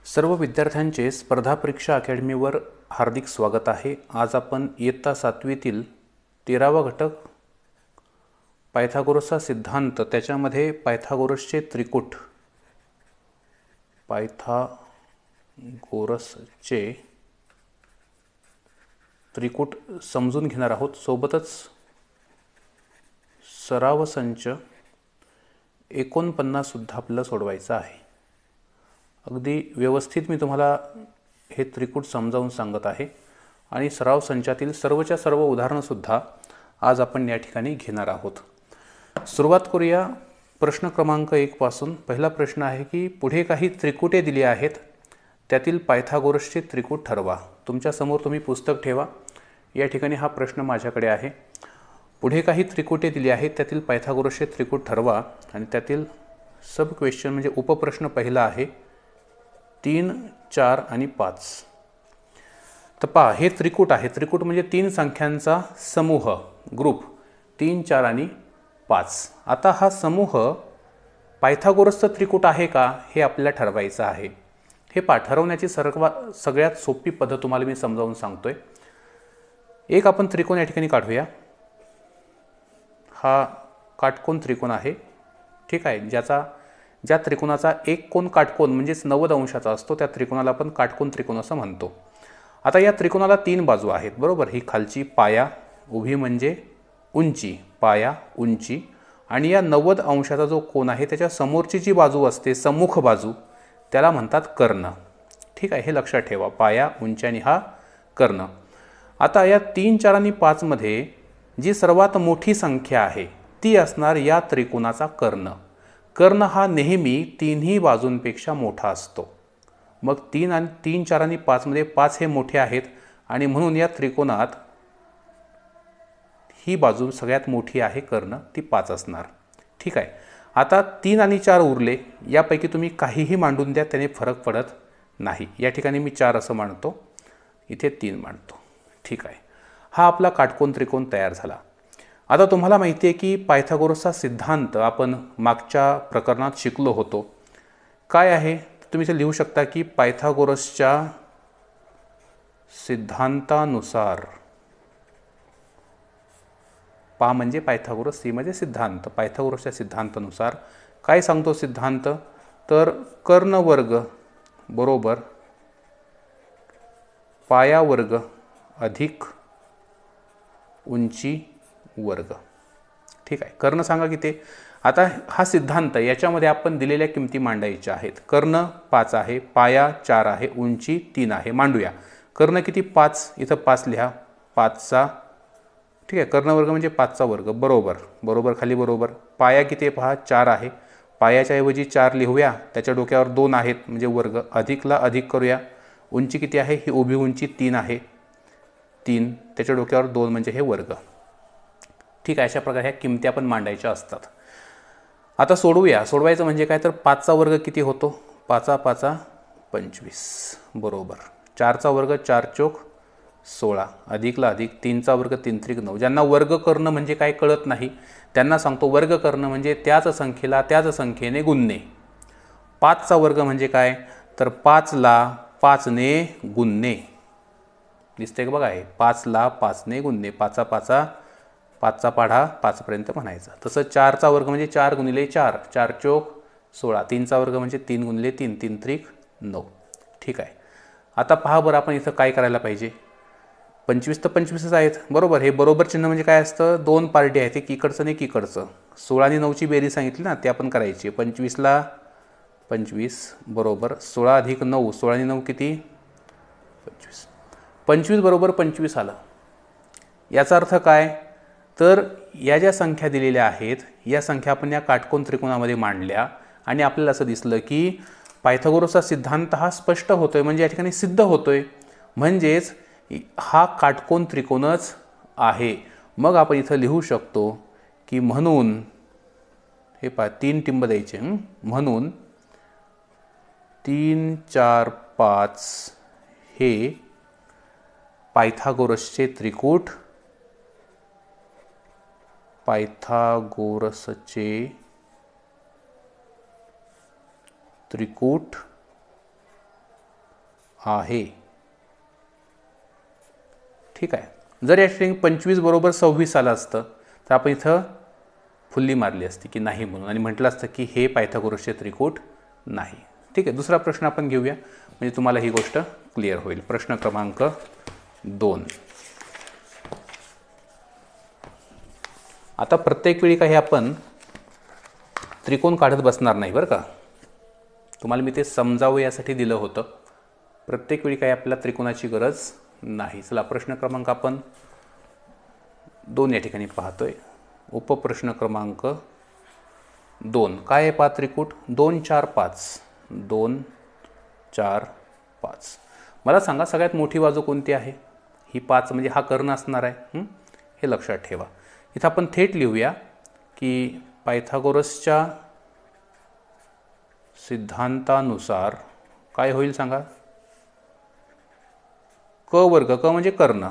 सर्व विद्यार्थ्यांचे स्पर्धा परीक्षा अकॅडमीवर हार्दिक स्वागत आहे। आज आपण इयत्ता 7वीतील 13वा घटक पायथागोरसचा सिद्धांत त्याच्यामध्ये पायथागोरसचे त्रिकूट समजून घेणार आहोत। सोबतच सराव संच 49 सुद्धा आपल्याला सोडवायचा आहे। अगदी व्यवस्थित मी तुम्हाला हे त्रिकूट समजावून सांगत आहे आणि सराव संचातील सर्वच्या सर्व उदाहरणं सुद्धा आज आपण या ठिकाणी घेणार आहोत। सुरुवात करूया प्रश्न क्रमांक 1 पासून। पहिला प्रश्न आहे की पुढे काही त्रिकुटे दिली आहेत, त्यातील पायथागोरसचे त्रिकूट ठरवा। तुमच्या समोर तुम्ही पुस्तक ठेवा। या ठिकाणी हा प्रश्न माझ्याकडे आहे। पुढे काही त्रिकुटे दिली आहेत, त्यातील पायथागोरसचे त्रिकूट ठरवा आणि त्यातील सब क्वेश्चन म्हणजे उपप्रश्न पहिला आहे 3, 4 आणि 5। तर पहा, हे त्रिकूट आहे। त्रिकूट म्हणजे 3 संख्यांचा समूह, ग्रुप 3, 4 आणि 5। आता हा समूह पायथागोरसचा त्रिकूट आहे का हे आपल्याला ठरवायचं आहे। हे ठरवण्याची सगळ्यात सोपी पद्धत तुम्हाला मी समजावून सांगतोय। एक आपण त्रिकोण या ठिकाणी काढूया। हा काटकोन त्रिकोण आहे, ठीक आहे। ज्या त्रिकोणाचा एक कोन काटकोन म्हणजेच 90 अंशाचा असतो त्या त्रिकोणाला आपण काटकोन त्रिकोण असं म्हणतो। आता या त्रिकोणाला 3 बाजू आहेत, बरोबर। ही खालची पाया, उभी म्हणजे उंची, पाया उंची, आणि या 90 अंशाचा जो कोन आहे त्याच्या समोरची जी बाजू असते, सम्मुख बाजू, त्याला म्हणतात कर्ण, ठीक आहे। हे लक्षात ठेवा, पाया उंची आणि हा कर्ण। आता या 3, 4 आणि 5 मध्ये जी सर्वात मोठी संख्या आहे ती असणार या त्रिकोणाचा कर्ण। कर्ण हा नेहमी तिन्ही बाजूंपेक्षा मोठा असतो। मग 3, 4 आणि 5 मध्ये 5 हे मोठे आहेत आणि म्हणून या त्रिकोणात ही बाजू सगळ्यात मोठी आहे, कर्ण, ती 5 असणार, ठीक आहे। आता 3 आणि 4 उरले, यापैकी तुम्ही काहीही मांडून द्या, त्याने फरक पडत नाही। या ठिकाणी मी 4 असं मांडतो, इथे 3 मांडतो, ठीक आहे। हा आपला काटकोन त्रिकोण तयार झाला। आता तुम्हाला माहिती आहे की पायथागोरसचा सिद्धांत आपण मागच्या प्रकरणात शिकलो होतो। काय आहे तुम्ही इथे लिहू शकता की पायथागोरसच्या सिद्धांतानुसार, पा म्हणजे पायथागोरस, सी म्हणजे सिद्धांत। पायथागोरसच्या सिद्धांतानुसार काय सांगतो सिद्धांत, तर कर्ण वर्ग बरोबर पाया वर्ग अधिक उंची वर्ग, ठीक आहे। कर्ण सांगा किती। आता हा सिद्धांत याच्यामध्ये आपण दिलेल्या किमती मांडायच्या आहेत। कर्ण 5 आहे, पाया 4 आहे, उंची 3 आहे। मांडूया। कर्ण किती 5, इथं 5 लिहा, 5चा, ठीक आहे। कर्ण वर्ग म्हणजे 5चा वर्ग, बरोबर, बरोबर खाली बरोबर। पाया किती आहे पहा, 4 आहे। पायाच्या ऐवजी 4 लिहूया, त्याच्या डोक्यावर 2 आहेत म्हणजे वर्ग, अधिकला अधिक करूया। उंची किती आहे, ही उभी उंची 3 आहे, 3, त्याच्या डोक्यावर 2 म्हणजे हे वर्ग, ठीक आहे। अशा प्रकारे ह्या किमती आपण मांडायच्या असतात। आता सोडवूया। सोडवायचं म्हणजे काय, तर 5चा वर्ग किती होतो, 5 5 25 बरोबर। 4चा वर्ग 4 चोक 16, अधिकला अधिक, 3चा वर्ग 3 त्रिक 9। ज्यांना वर्ग करणं म्हणजे काय कळत नाही त्यांना सांगतो, वर्ग करणं म्हणजे त्याच संख्येला त्याच संख्येने गुणणे। 5चा वर्ग म्हणजे काय, तर 5ला 5ने गुणणे, दिसते का बघा, हे 5ला 5ने गुणणे। 5 5चा पाढा 5 पर्यंत म्हणायचा। तसं 4चा वर्ग म्हणजे 4 गुणिले 4, 4 चोक 16। 3चा वर्ग म्हणजे 3 गुणिले 3, 3 त्रिक 9, ठीक आहे। आता पहा बरं, आपण इथं काय करायला पाहिजे। 25 तर 25च आहेत, बरोबर। हे बरोबर चिन्ह म्हणजे काय असतं, 2 पार्टी आहेत, एक इकडचं आणि एक इकडचं। 16 आणि 9ची बेरीज सांगितली ना, ते आपण करायची। 25ला 25 बरोबर 16 अधिक 9, 16 आणि 9 किती 25, 25 बरोबर 25 आलं। याचा अर्थ काय, तर या ज्या संख्या दिलेल्या आहेत या संख्या आपण या काटकोन त्रिकोणामध्ये मांडल्या आणि आपल्याला असं दिसलं की पायथागोरसचा सिद्धांत हा स्पष्ट होतोय, म्हणजे या ठिकाणी सिद्ध होतोय, म्हणजेच हा काटकोन त्रिकोणच आहे। मग आपण इथं लिहू शकतो की म्हणून, हे पहा 3 टिंब द्यायचे, म्हणून 3, 4, 5 हे पायथागोरसचे त्रिकूट, पायथागोरसचे त्रिकूट आहे. ठीक आहे. जर या ठिकाणी 25 बरोबर 26 आलं असतं तर आपण इथं फुल्ली मारली असती की नाही म्हणून आणि म्हटलं असतं की हे पायथागोरसचे त्रिकूट नाही. ठीक आहे. दुसरा प्रश्न आपण घेऊया म्हणजे तुम्हाला ही गोष्ट क्लिअर होईल. प्रश्न क्रमांक 2. आता प्रत्येक वेळी काही आपण त्रिकोण काढत बसणार नाही बरं का. तुम्हाला मी ते समजावं यासाठी दिलं होतं. प्रत्येक वेळी काही आपल्याला त्रिकोणाची गरज नाही. चला प्रश्न क्रमांक आपण 2 या ठिकाणी पाहतोय. उपप्रश्न क्रमांक 2. काय आहे पहा त्रिकूट? 2 4 5. 2 4 5. मला सांगा सगळ्यात मोठी बाजू कोणती आहे? ही 5 म्हणजे हा कर्ण असणार आहे. हे लक्षात ठेवा. इथं आपण थेट लिहूया की पायथागोरसच्या सिद्धांतानुसार काय होईल सांगा? क वर्ग, क म्हणजे कर्ण,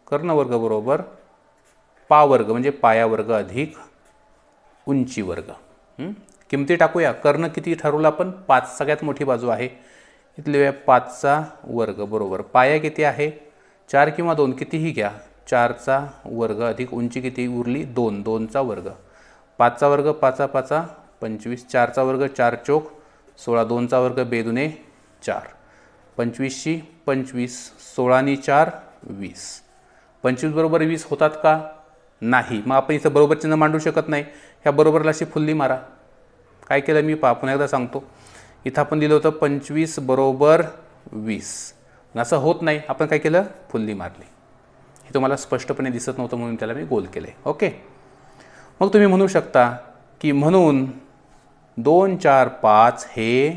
कर्ण वर्ग बरोबर पा वर्ग म्हणजे पाया वर्ग अधिक उंची वर्ग. किमती टाकूया. कर्ण किती ठरवलं आपण? 5. सगळ्यात मोठी बाजू आहे. इथले 5चा वर्ग बरोबर पाया किती आहे? 4 किंवा 2 कितीही घ्या. 4चा वर्ग अधिक उंची किती उरली? 2. 2चा वर्ग. 5चा वर्ग 5 5 25. 4चा वर्ग 4 चोक 16. 2चा वर्ग बेदुने 4. 25ची 25. 16 नी 4 20. 25 बरोबर 20 होतात का? नाही. मग आपण इथं बरोबर चिन्ह मांडू शकत नाही. ह्या बरोबरला अशी फुल्ली मारा. काय केलं मी पहा पुन्हा एकदा सांगतो. इथं आपण दिलं होतं 25 बरोबर 20. असं होत नाही. आपण काय केलं? फुल्ली मारली. हे तुम्हाला स्पष्टपणे दिसत नव्हतं म्हणून त्याला मी गोल केले. ओके. मग तुम्ही म्हणू शकता की म्हणून 2 4 5 हे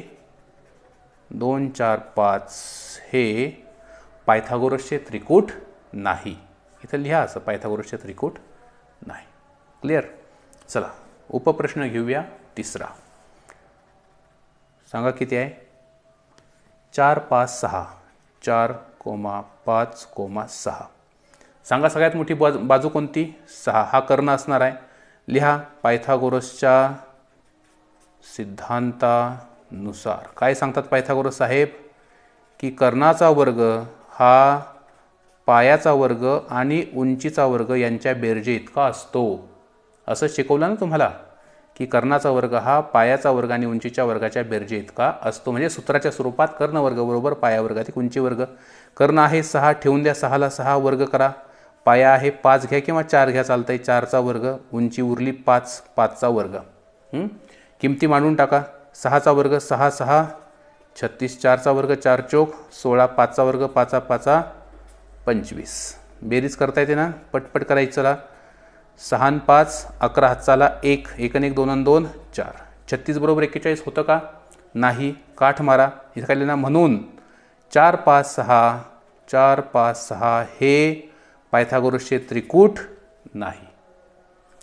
2 4 5 हे पायथागोरसचे त्रिकूट नाही. इथं लिहा असं पायथागोरसचे त्रिकूट नाही. क्लिअर? चला उपप्रश्न घेऊया 3रा. सांगा किती आहे? 4 5 6. 4, 5, 6. सांगा सगळ्यात मोठी बाजू कोणती? 6. हा कर्ण असणार आहे. लिहा पायथागोरसच्या सिद्धांतानुसार काय सांगतात पायथागोरस साहेब? की कर्णाचा वर्ग हा पायाचा वर्ग आणि उंचीचा वर्ग यांच्या बेरजे इतका असतो. असं शिकवलं ना तुम्हाला की कर्णाचा वर्ग हा पायाचा वर्ग आणि उंचीच्या वर्गाच्या बेरजे इतका असतो. म्हणजे सूत्राच्या स्वरूपात कर्ण वर्ग बरोबर पाया वर्ग अधिक उंची वर्ग. कर्ण आहे 6 ठेवून द्या. 6ला 6 वर्ग करा. पाया आहे 5 घ्या किंवा 4 घ्या चालतंय. 4चा वर्ग. उंची उरली 5. 5चा वर्ग. किमती मांडून टाका. 6चा वर्ग 6 6 36. 4चा वर्ग 4 चोक 16. 5चा वर्ग 5 5 25. बेरीज करता येते ना? पटपट करायची. चला 6 आणि 5 11. हातचाला 1. 1 आणि 1 2 आणि 2 4. 36 बरोबर 41 होतं का? नाही. काठ मारा. इथं काय लिहिलं? म्हणून 4 5 6 4 5 6 हे पायथागोरसचे त्रिकूट नाही.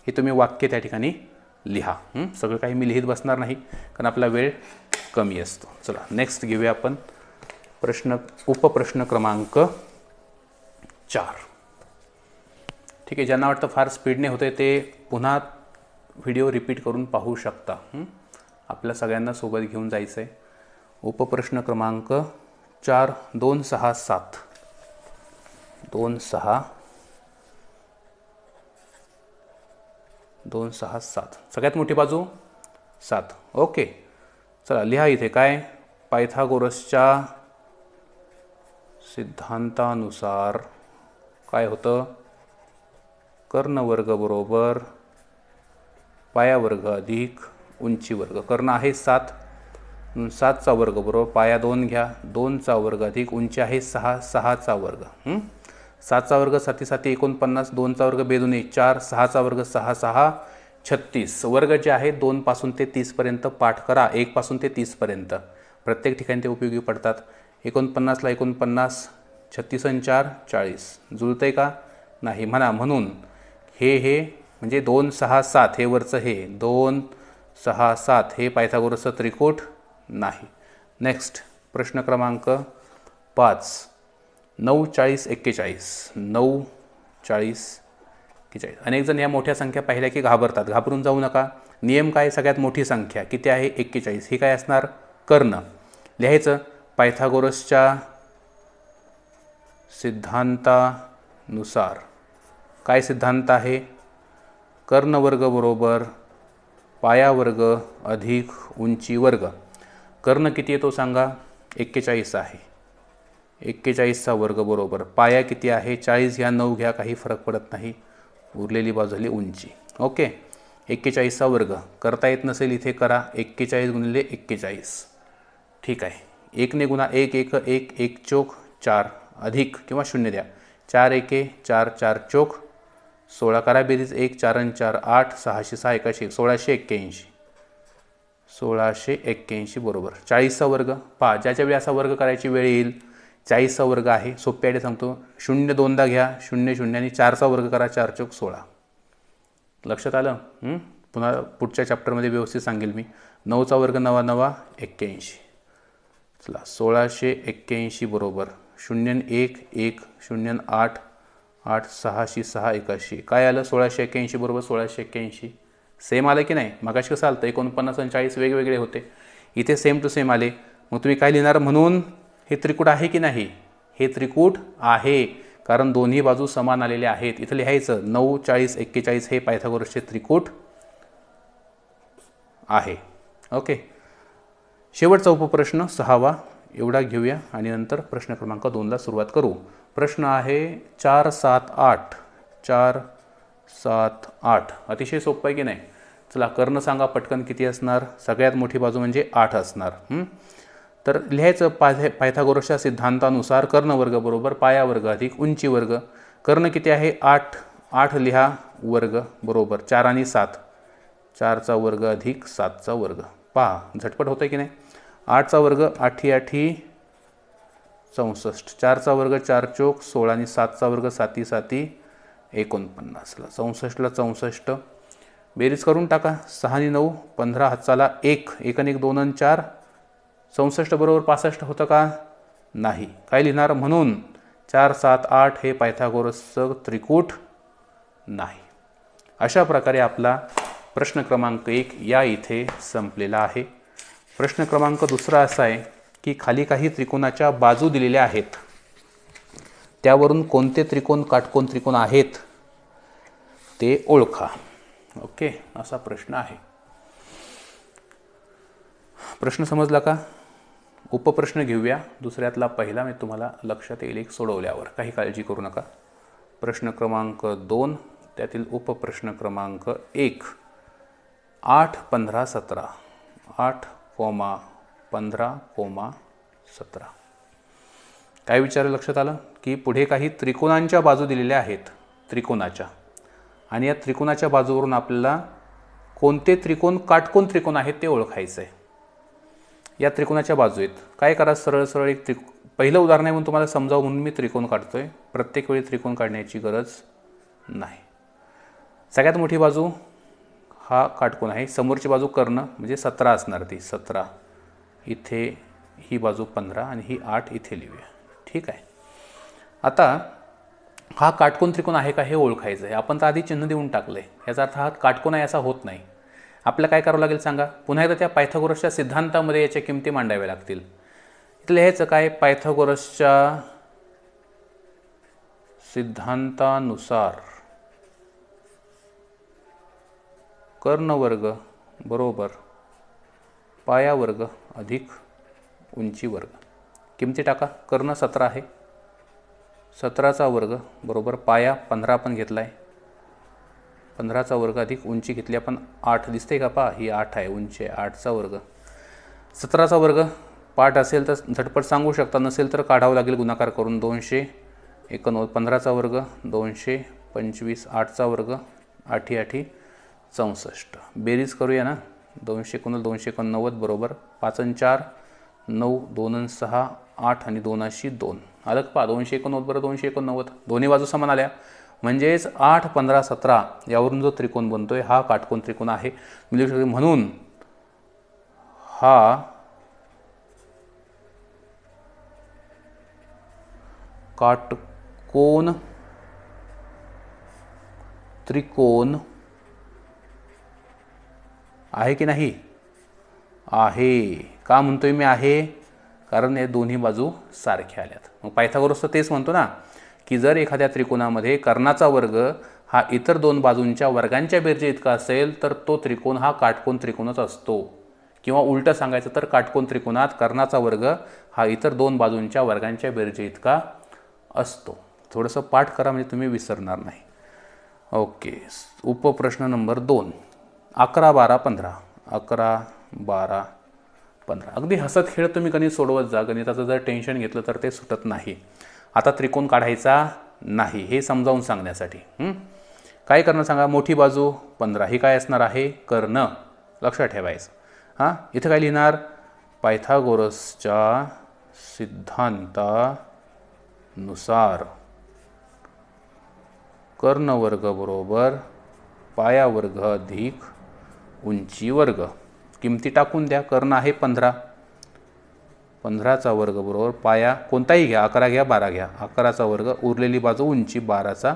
हे तुम्ही वाक्य त्या ठिकाणी लिहा. सगळं काही मी लिहित बसणार नाही कारण आपला वेळ कमी असतो. चला नेक्स्ट घेऊया आपण उपप्रश्न क्रमांक 4. ठीक आहे. ज्यांना वाटतं फार स्पीडने होते ते पुन्हा व्हिडिओ रिपीट करून पाहू शकता. आपल्या सगळ्यांना सोबत घेऊन जायचं आहे. उपप्रश्न क्रमांक 4. 2 6 7. 2 6 2 6 7. सगळ्यात मोठी बाजू 7. ओके. चला लिहा इथे काय? पायथागोरसच्या सिद्धांतानुसार काय होतं? कर्ण वर्ग बरोबर पाया वर्ग अधिक उंची वर्ग. कर्ण आहे 7. 7चा वर्ग बरोबर पाया 2 घ्या. 2चा वर्ग अधिक उंची आहे 6. 6चा वर्ग. 7चा वर्ग 7 7 49. 2चा वर्ग बेदुने 4. 6चा वर्ग 6 6 36. वर्ग जे आहे 2 पासून ते 30 पर्यंत पाठ करा. 1 पासून ते 30 पर्यंत प्रत्येक ठिकाणी ते उपयोगी पडतात. 49ला 49. 36 आणि 4 40. जुळतंय का? नाही. म्हणून हे म्हणजे 2 6 7 हे वरचं हे 2 6 7 हे पायथागोरसचं त्रिकूट नाही. नेक्स्ट प्रश्न क्रमांक 5. 9 40 41. 9 40 41. अनेक जण या मोठ्या संख्या पाहिल्या की घाबरतात. घाबरून जाऊ नका. नियम काय? सगळ्यात मोठी संख्या किती आहे? 41. ही काय असणार? कर्ण. लिहायचं पायथागोरसच्या सिद्धांतानुसार काय सिद्धांत आहे? कर्ण वर्ग बरोबर पाया वर्ग अधिक उंची वर्ग. कर्ण किती येतो सांगा? 41 आहे. 41चा वर्ग बरोबर पाया किती आहे? 40 ह्या 9 घ्या, काही फरक पडत नाही. उरलेली बाजू झाली उंची. ओके, 41चा वर्ग करता येत नसेल इथे करा. 41 गुणिले 41. ठीक आहे. 1 ने गुणा 1 1 1 1 चोक 4 अधिक किंवा 0 द्या. 4 1 4 4 चोक 16 करा बेरीज. 1 4 4 8 6 6 1 1681. 1681 बरोबर 40चा वर्ग. पहा, ज्याच्या वेळी असा वर्ग करायची वेळ येईल 40चा वर्ग आहे. सोप्या आयडिया सांगतो. 0 दोनदा घ्या, 0 0 आणि 4चा वर्ग करा. 4 चोक 16. लक्षात आलं? पुन्हा पुढच्या चॅप्टरमध्ये व्यवस्थित सांगेल मी. 9चा वर्ग 9 9 81. चला 1681 बरोबर 0 1 1 0 8 8 6 6 81. काय आलं? 1681 बरोबर 1681. सेम आलं की नाही? मगाशी कसं आलं? 49 आणि 40 वेगवेगळे होते. इथे सेम टू सेम आले. मग तुम्ही काय लिहिणार? म्हणून हे त्रिकूट आहे की नाही? हे त्रिकूट आहे, कारण दोन्ही बाजू समान आलेल्या आहेत. इथं लिहायचं 9 40 41 हे पायथागोरसचे त्रिकूट आहे. ओके, शेवटचा उपप्रश्न 6वा एवढा घेऊया आणि नंतर प्रश्न क्रमांक 2ला सुरुवात करू. प्रश्न आहे 4 7 8. 4 7 8 अतिशय सोपं आहे की नाही? चला कर्ण सांगा पटकन किती असणार? सगळ्यात मोठी बाजू म्हणजे 8 असणार. तर लिहायचं पायथागोरसच्या सिद्धांतानुसार कर्ण वर्ग बरोबर पाया वर्ग अधिक उंची वर्ग. कर्ण किती आहे? 8. 8 लिहा वर्ग बरोबर 4 आणि 7. 4चा वर्ग अधिक 7चा वर्ग. पहा झटपट होतं की नाही? 8चा वर्ग 8 8 64. 4चा वर्ग 4 चोक 16 आणि 7चा वर्ग 7 7 49. 64ला 64 बेरीज करून टाका. 6 आणि 9 15 हाताला 1 1 आणि 1 2 आणि 4 64 बरोबर 65 होतं का? नाही. काय लिहिणार? म्हणून 4 7 8 हे पायथागोरसचं त्रिकूट नाही. अशा प्रकारे आपला प्रश्न क्रमांक 1 या इथे संपलेला आहे. प्रश्न क्रमांक 2 असा आहे की खाली काही त्रिकोणाच्या बाजू दिलेल्या आहेत, त्यावरून कोणते त्रिकोण काटकोन त्रिकोण आहेत ते ओळखा. ओके, असा प्रश्न आहे. प्रश्न समजला का? उपप्रश्न घेऊया. दुसऱ्यातला पहिला मी तुम्हाला लक्षात येईल एक सोडवल्यावर, काही काळजी करू नका. प्रश्न क्रमांक 2 त्यातील उपप्रश्न क्रमांक 1. 8 15 17. 8, 15, 17. काय विचार लक्षात आलं की पुढे काही त्रिकोणांच्या बाजू दिलेल्या आहेत, त्रिकोणाच्या, आणि या त्रिकोणाच्या बाजूवरून आपल्याला कोणते त्रिकोण काटकोन त्रिकोण आहेत ते ओळखायचं आहे. या त्रिकोणाच्या बाजू आहेत. काय करा? सरळ सरळ एक पहिलं उदाहरण आहे म्हणून तुम्हाला समजावं म्हणून मी त्रिकोण काढतोय. प्रत्येक वेळी त्रिकोण काढण्याची गरज नाही. सगळ्यात मोठी बाजू हा काटकोन आहे. समोरची बाजू कर्ण म्हणजे 17 असणार ती 17. इथे ही बाजू 15 आणि ही 8 इथे लिहूया. ठीक आहे. आता हा काटकोन त्रिकोण आहे का हे ओळखायचं आहे. आपण तर आधी चिन्ह देऊन टाकलं आहे. याचा अर्थ हा काटकोन आहे असा होत नाही. आपल्याला काय करावं लागेल सांगा? पुन्हा एकदा त्या पायथागोरसच्या सिद्धांतामध्ये याच्या किमती मांडाव्या लागतील. इथं लिहायचं काय? पायथागोरसच्या सिद्धांतानुसार कर्ण वर्ग बरोबर पाया वर्ग अधिक उंची वर्ग. किमती टाका. कर्ण 17 आहे. 17चा वर्ग बरोबर पाया 15 आपण घेतला आहे. 15चा वर्ग अधिक उंची घेतली आपण 8. दिसते का? पहा ही 8 आहे, उंची आहे. 8चा वर्ग. 17चा वर्ग पाठ असेल तर झटपट सांगू शकता, नसेल तर काढावं लागेल गुणाकार करून. 289. 15चा वर्ग 225. 8चा वर्ग 8 8 64. बेरीज करूया ना. 289 289 बरोबर 5 आणि 4 9 2 आणि 6 8 आणि 2 अशी 2. आलं का? 289 बरोबर 289. दोन्ही बाजू समान आल्या. म्हणजेच 8 15 17 यावरून जो त्रिकोण बनतोय हा काटकोन त्रिकोण आहे. म्हणून हा काटकोन त्रिकोण आहे की नाही? आहे. का म्हणतोय मी आहे? कारण हे दोन्ही बाजू सारख्या आल्यात. मग पायथागोरस तर तेच म्हणतो ना की जर एखाद्या त्रिकोणामध्ये कर्णाचा वर्ग हा इतर दोन बाजूंच्या वर्गांच्या बेरजे इतका असेल तर तो त्रिकोण हा काटकोन त्रिकोणच असतो. किंवा उलटं सांगायचं तर काटकोन त्रिकोणात कर्णाचा वर्ग हा इतर दोन बाजूंच्या वर्गांच्या बेरजे इतका असतो. थोडंसं पाठ करा म्हणजे तुम्ही विसरणार नाही. ओके, उपप्रश्न नंबर 2. 11, 12, 15. 11, 12, 15. अगदी हसत खेळत तुम्ही गणित सोडवत जा. गणिताचं जर टेन्शन घेतलं तर ते सुटत नाही. आता त्रिकोण काढायचा नाही हे समजावून सांगण्यासाठी काय करणं सांगा. मोठी बाजू 15 ही काय असणार आहे, कर्ण. लक्षात ठेवायचं. हां, इथं काय लिहिणार, पायथागोरसच्या सिद्धांतानुसार कर्ण वर्ग बरोबर पाया वर्ग अधिक उंची वर्ग. किमती टाकून द्या. कर्ण आहे 15, 15चा वर्ग बरोबर पाया कोणताही घ्या, 11 घ्या 12 घ्या, 11चा वर्ग, उरलेली बाजू उंची 12चा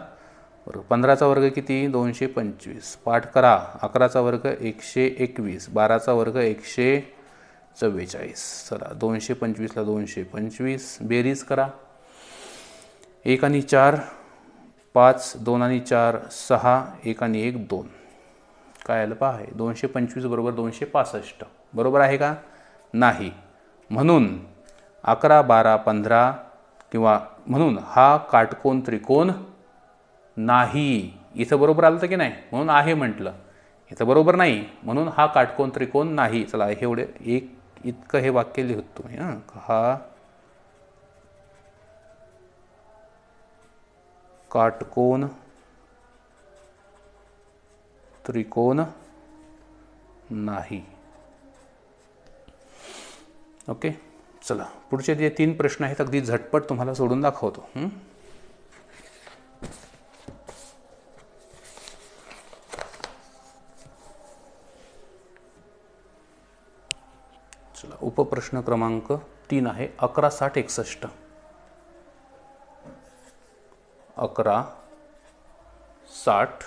वर्ग. 15चा वर्ग किती, 225. पाठ करा. 11चा वर्ग 121, 12चा वर्ग 144. चला 225ला 225 बेरीज करा. 1 आणि 4 5, 2 आणि 4 6, 1 आणि 1 2. काय आलं पहा, 225 बरोबर 265. बरोबर आहे का, नाही. म्हणून 11, 12, 15 किंवा म्हणून हा काटकोन त्रिकोण नाही. इथं बरोबर आलं तर की नाही, म्हणून आहे म्हटलं. इथं बरोबर नाही म्हणून हा काटकोन त्रिकोण नाही. चला एवढे एक इतकं हे वाक्य लिहितो तुम्ही. हा काटकोन त्रिकोण नाही. ओके, चला पुढचे जे 3 प्रश्न आहेत अगदी झटपट तुम्हाला सोडून दाखवतो. चला, उपप्रश्न क्रमांक 3 आहे 11, 60, 61. 11, 60,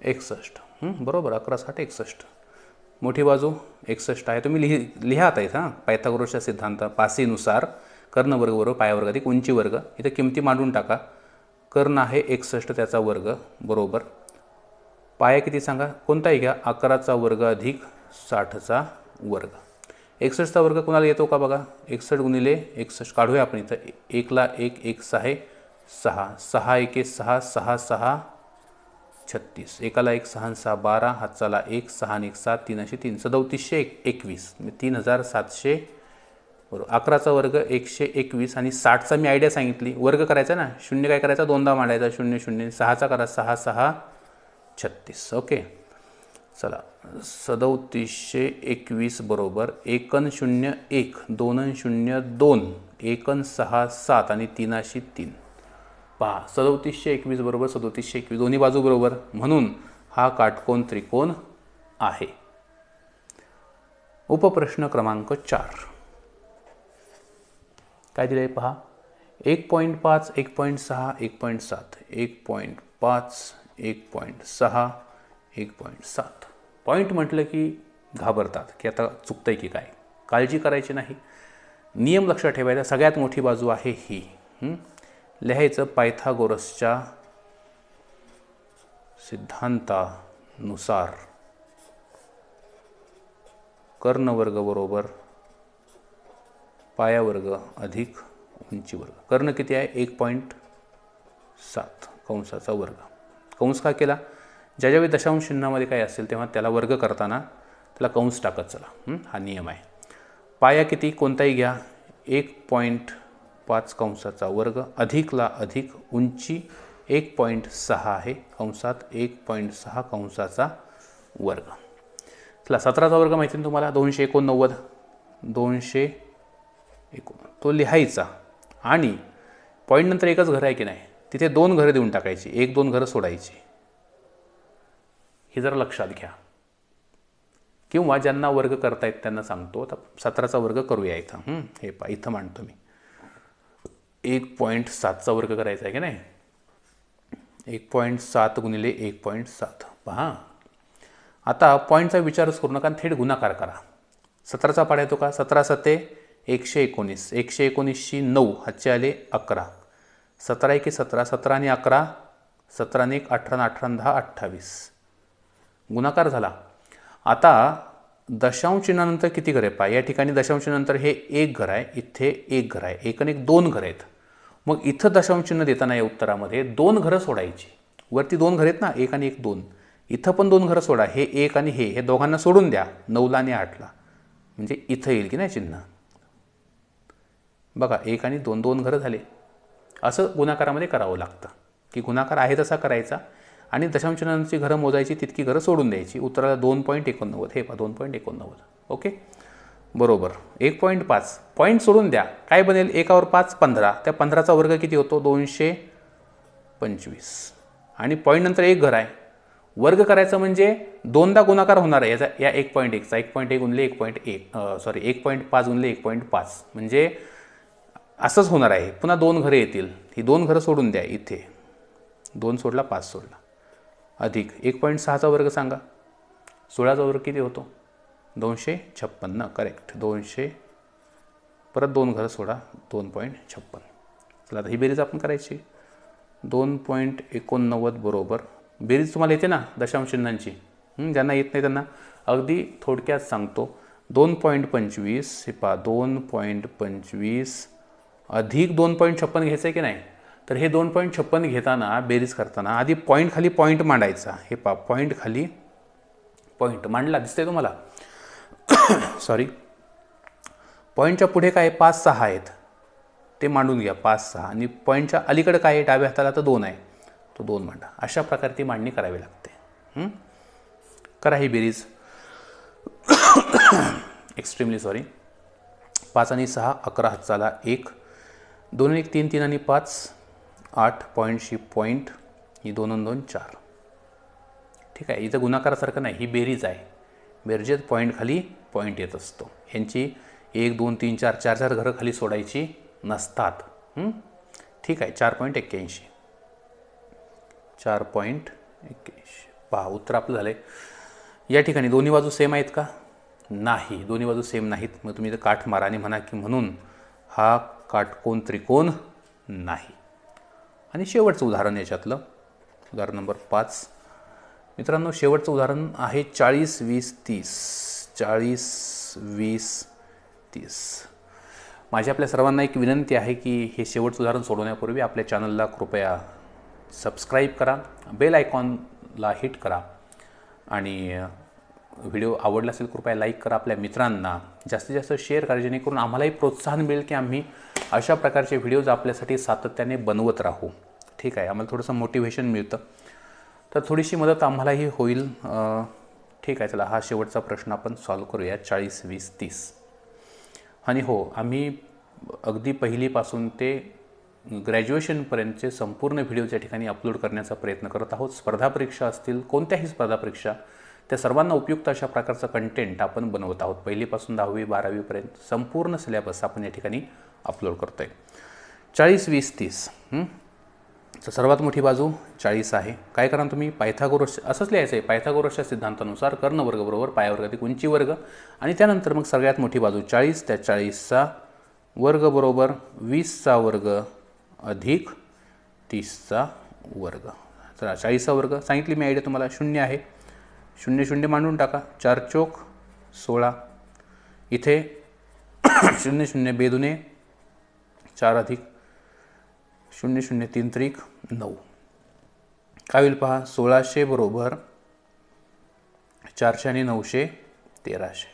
61. बरोबर, 11, 60, 61. मोठी बाजू 61 आहे. तुम्ही लिहा आता इथं पायथागोरसच्या सिद्धांत पासीनुसार कर्ण वर्ग बरोबर पाया वर्ग अधिक उंची वर्ग. इथं किमती मांडून टाका. कर्ण आहे 61 त्याचा वर्ग बरोबर पाया किती सांगा, कोणताही घ्या, 11चा वर्ग अधिक 60चा वर्ग. 61चा वर्ग कोणाला येतो का बघा, 61 गुणिले 61 काढूया आपण इथं. 1 ला 1, 1 6, 6, 6 1 6, 6 6 36, 1 ला 1 6 6 12, हातचाला 1 6 1 7, 3 3, 3721, 3700 बरोबर. 11चा वर्ग 121 आणि 60चा मी आयडिया सांगितली. वर्ग करायचा ना, शून्य काय करायचा, दोनदा मांडायचा, 0 0, 6चा करा 6 6 36. ओके, चला 3721 बरोबर 1 0 1, 2 0 2, 1 6 7 आणि 3 3. पहा 3721 बरोबर 3721 दोन्ही बाजू बरोबर, म्हणून हा काटकोन त्रिकोण आहे. उपप्रश्न क्रमांक 4 काय दिले पहा, 1.5, 1.6, 1.7, 1.5, 1.6, 1.7. पॉईंट म्हटलं की घाबरतात की आता चुकतंय की काय. काळजी करायची नाही, नियम लक्षात ठेवायचा. सगळ्यात मोठी बाजू आहे ही. लिहायचं पायथागोरसच्या सिद्धांतानुसार कर्ण वर्ग बरोबर पाया वर्ग अधिक उंची वर्ग. कर्ण किती आहे, 1.7 कंसाचा वर्ग. कंस का केला, ज्यावेळी दशांश चिन्हामध्ये काय असेल तेव्हा त्याला वर्ग करताना त्याला कंस टाकत चला. हा नियम आहे. पाया किती कोणताही घ्या, 1.5 कंसाचा वर्ग अधिकला अधिक उंची 1.6 आहे कंसात 1.6 कंसाचा वर्ग. चला 17चा वर्ग माहिती ना तुम्हाला, 289, 289 तो लिहायचा. आणि पॉईंट नंतर एकच घर आहे की नाही, तिथे 2 घरं देऊन टाकायची, 1-2 घरं सोडायची. हे जरा लक्षात घ्या. किंवा ज्यांना वर्ग करतायत त्यांना सांगतो, आता 17चा वर्ग करूया इथं. हे पहा इथं मांडतो मी. 1.7चा वर्ग करायचा आहे की नाही, 1.7 गुणिले 1.7. पहा आता पॉईंटचा विचारच करू नका, थेट गुणाकार करा. 17चा पाढा येतो का, 17 7 119, 119ची 9, हातचे आले 11, 17 एके 17, 17 आणि 11, 17 आणि 1 18, 18 10 28, गुणाकार झाला. आता दशांश चिन्हानंतर किती घरे पहा, या ठिकाणी दशांश चिन्हानंतर हे एक घर आहे, इथे एक घर आहे, एक आणि एक 2 घरं आहेत. मग इथं दशांश चिन्ह देताना या उत्तरामध्ये 2 घरं सोडायची. वरती 2 घरं आहेत ना, 1 आणि 1 2, इथं पण 2 घरं सोडा. हे 1 आणि हे दोघांना सोडून द्या 9ला आणि 8ला, म्हणजे इथं येईल की नाही चिन्ह. बघा 1 आणि 2, 2 घरं झाले. असं गुणाकारामध्ये करावं लागतं की गुणाकार आहे तसा करायचा आणि दशांश चिन्हांची घरं मोजायची, तितकी घरं सोडून द्यायची. उत्तराला 2.89, हे पहा 2.89. ओके, बरोबर. 1.5 पॉईंट सोडून द्या, काय बनेल, 1वर 5 15, त्या 15चा वर्ग किती होतो 225 आणि पॉईंट नंतर एक घर आहे. वर्ग करायचं म्हणजे 2दा गुणाकार होणार आहे याचा, या 1.1चा 1.1 गुणले 1.1 सॉरी 1.5 गुणले 1.5, म्हणजे असंच होणार आहे. पुन्हा 2 घरे येतील, ही 2 घरं सोडून द्या. इथे 2 सोडला 5 सोडला, अधिक 1.6चा वर्ग सांगा, 16चा वर्ग किती होतो 256, करेक्ट 200, परत 2 घरं सोडा 2.56. चला आता ही बेरीज आपण करायची. 2.89 बरोबर, बेरीज तुम्हाला येते ना दशांश चिन्हांची, ज्यांना येत नाही त्यांना अगदी थोडक्यात सांगतो. 2.25 हे पहा 2.25 अधिक 2.56 घ्यायचं आहे की नाही. तर हे 2.56 घेताना बेरीज करताना आधी पॉईंट खाली पॉईंट मांडायचा. हे पहा पॉईंट खाली पॉईंट मांडला, दिसतंय तुम्हाला सॉरी. पॉईंटच्या पुढे काय 5 6 आहेत, ते मांडून घ्या 5 6, आणि पॉईंटच्या अलीकडे काय आहे डाव्या हाताला तर 2 आहे, तो 2 मांडा. अशा प्रकारे ती मांडणी करावी लागते. करा ही बेरीज. Extremely sorry. 5 आणि 6 11, हातचाला 1, 2 आणि 1 3, 3 आणि 5 8, पॉईंटशी पॉईंट, ही 2 आणि 2 4. ठीक आहे, इथं गुणाकारासारखं नाही, ही बेरीज आहे. बेरजेत पॉईंट खाली पॉईंट येत असतो. यांची 1 2 3 4 4 4 घरं खाली सोडायची नसतात. ठीक आहे, 4.81, 4.81. पहा उत्तर आपलं झालं आहे. या ठिकाणी दोन्ही बाजू सेम आहेत का, नाही, दोन्ही बाजू सेम नाहीत. मग तुम्ही इथं काठ मारा आणि म्हणा की म्हणून हा काटकोन त्रिकोण नाही. आणि शेवटचं उदाहरण याच्यातलं, उदाहरण नंबर 5. मित्रांनो, शेवटचं उदाहरण आहे 40 20 30. 40 20 30. माझी आपल्या सर्वांना एक विनंती आहे की हे शेवटचं उदाहरण सोडवण्यापूर्वी आपल्या चॅनलला कृपया सबस्क्राईब करा, बेल आयकॉनला हिट करा आणि व्हिडिओ आवडला असेल कृपया लाईक करा. आपल्या मित्रांना जास्तीत जास्त शेअर करा, जेणेकरून आम्हालाही प्रोत्साहन मिळेल की आम्ही अशा प्रकारचे व्हिडिओज आपल्यासाठी सातत्याने बनवत राहू. ठीक आहे, आम्हाला थोडंसं मोटिवेशन मिळतं, तर थोडीशी मदत आम्हालाही होईल. ठीक आहे, चला हा शेवटचा प्रश्न आपण सॉल्व्ह करूया. 40 20 30. आणि हो, आम्ही अगदी पहिलीपासून ते ग्रॅज्युएशनपर्यंतचे संपूर्ण व्हिडिओज या ठिकाणी अपलोड करण्याचा प्रयत्न करत आहोत. स्पर्धा परीक्षा असतील, कोणत्याही स्पर्धा परीक्षा, त्या सर्वांना उपयुक्त अशा प्रकारचं कंटेंट आपण बनवत आहोत. पहिलीपासून 10वी 12वीपर्यंत संपूर्ण सिलेबस आपण या ठिकाणी अपलोड करतो आहे. 40 20 30. तर सर्वात मोठी बाजू 40 आहे. काय करा तुम्ही, पायथागोरस असंच लिहायचं आहे, पायथागोरसच्या सिद्धांतानुसार कर्ण वर्ग बरोबर पाय वर्ग अधिक उंची वर्ग, आणि त्यानंतर मग सगळ्यात मोठी बाजू 40, त्या 40चा वर्ग बरोबर 20चा वर्ग अधिक 30चा वर्ग. चला 40चा वर्ग सांगितली मी आयडिया तुम्हाला, 0 आहे, 0 0 मांडून टाका, 4 चोक 16, इथे 0 0 बेदुने 4 अधिक 0 0 3 त्रिक 9. काय होईल पहा, 1600 बरोबर 400 आणि 900 1300.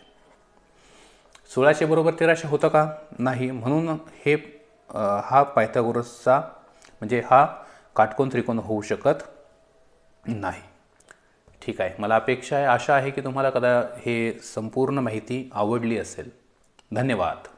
1600 बरोबर 1300 होतं का, नाही. म्हणून हे हा पायथागोरसचा म्हणजे हा काटकोन त्रिकोण होऊ शकत नाही. ठीक आहे, मला अपेक्षा आहे, आशा आहे की तुम्हाला हे संपूर्ण माहिती आवडली असेल. धन्यवाद.